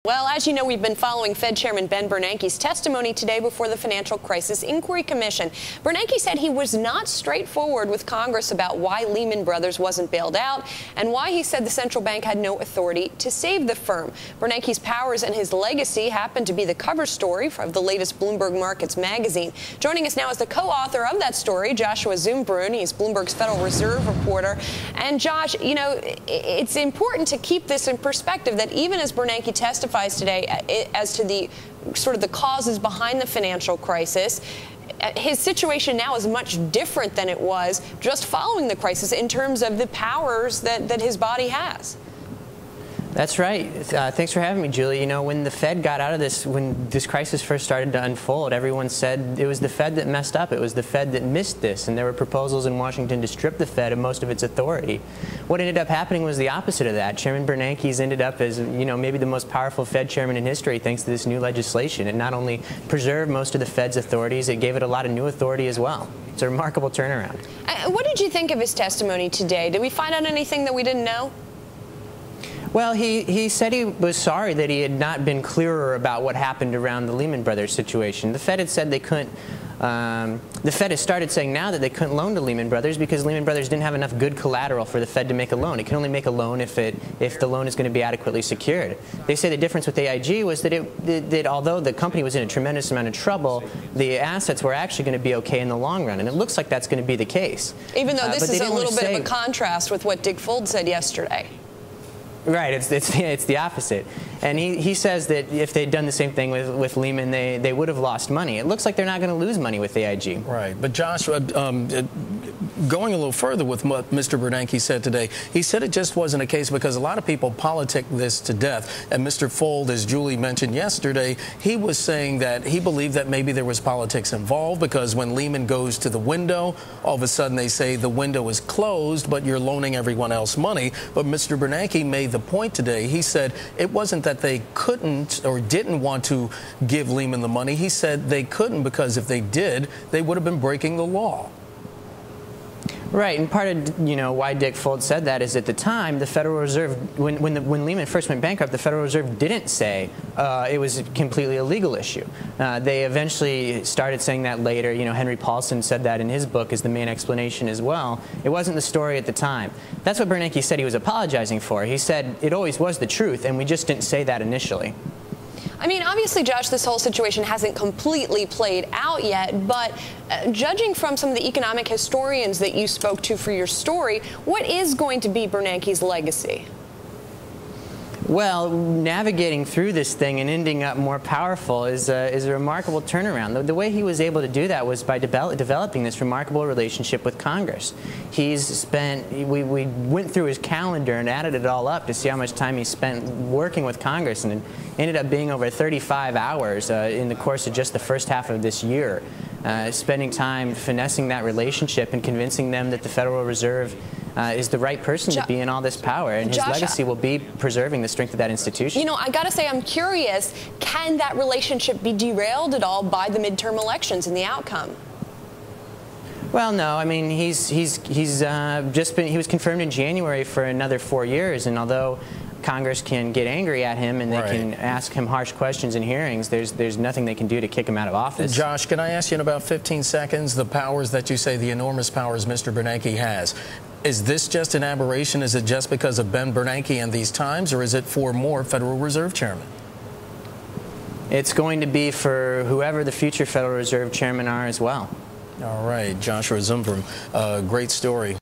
Well, as you know, we've been following Fed Chairman Ben Bernanke's testimony today before the Financial Crisis Inquiry Commission. Bernanke said he was not straightforward with Congress about why Lehman Brothers wasn't bailed out and why he said the central bank had no authority to save the firm. Bernanke's powers and his legacy happened to be the cover story of the latest Bloomberg Markets magazine. Joining us now is the co-author of that story, Joshua Zumbrun. He's Bloomberg's Federal Reserve reporter. And Josh, you know, it's important to keep this in perspective that even as Bernanke testifies today as to the causes behind the financial crisis, his situation now is much different than it was just following the crisis in terms of the powers that his body has. That's right. Thanks for having me, Julie. You know, when the Fed got out of this, when this crisis first started to unfold, everyone said it was the Fed that messed up. It was the Fed that missed this, and there were proposals in Washington to strip the Fed of most of its authority. What ended up happening was the opposite of that. Chairman Bernanke's ended up as, you know, maybe the most powerful Fed chairman in history thanks to this new legislation. It not only preserved most of the Fed's authorities, it gave it a lot of new authority as well. It's a remarkable turnaround. What did you think of his testimony today? Did we find out anything that we didn't know? Well, he said he was sorry that he had not been clearer about what happened around the Lehman Brothers situation. The Fed had said they couldn't. The Fed has started saying now that they couldn't loan to Lehman Brothers because Lehman Brothers didn't have enough good collateral for the Fed to make a loan. It can only make a loan if the loan is going to be adequately secured. They say the difference with AIG was that although the company was in a tremendous amount of trouble, the assets were actually going to be okay in the long run, and it looks like that's going to be the case. Even though this is a little bit of a contrast with what Dick Fuld said yesterday. Right, it's the opposite. And he says that if they'd done the same thing with Lehman, they would have lost money. It looks like they're not going to lose money with AIG. Right, but Josh, going a little further with what Mr. Bernanke said today, he said it just wasn't a case because a lot of people politic this to death. And Mr. Fuld, as Julie mentioned yesterday, he was saying that he believed that maybe there was politics involved because when Lehman goes to the window, all of a sudden they say the window is closed, but you're loaning everyone else money. But Mr. Bernanke made the point today. He said it wasn't that they couldn't or didn't want to give Lehman the money. He said they couldn't because if they did, they would have been breaking the law. Right, and part of why Dick Fuld said that is at the time the Federal Reserve, when Lehman first went bankrupt, the Federal Reserve didn't say it was a completely illegal issue. They eventually started saying that later. You know, Henry Paulson said that in his book as the main explanation as well. It wasn't the story at the time. That's what Bernanke said he was apologizing for. He said it always was the truth, and we just didn't say that initially. I mean, obviously, Josh, this whole situation hasn't completely played out yet, but judging from some of the economic historians that you spoke to for your story, what is going to be Bernanke's legacy? Well, navigating through this thing and ending up more powerful is a remarkable turnaround. The way he was able to do that was by developing this remarkable relationship with Congress. We went through his calendar and added it all up to see how much time he spent working with Congress, and it ended up being over 35 hours in the course of just the first half of this year, spending time finessing that relationship and convincing them that the Federal Reserve is the right person to be in all this power, and his legacy will be preserving the strength of that institution. You know, I got to say, I'm curious, can that relationship be derailed at all by the midterm elections and the outcome? Well, no. I mean, he was confirmed in January for another 4 years, and although Congress can get angry at him and they can ask him harsh questions in hearings, there's nothing they can do to kick him out of office. Josh, can I ask you in about 15 seconds the powers that you say, the enormous powers Mr. Bernanke has? Is this just an aberration? Is it just because of Ben Bernanke and these times, or is it for more Federal Reserve chairmen? It's going to be for whoever the future Federal Reserve chairmen are as well. All right, Joshua Zumbrun, great story.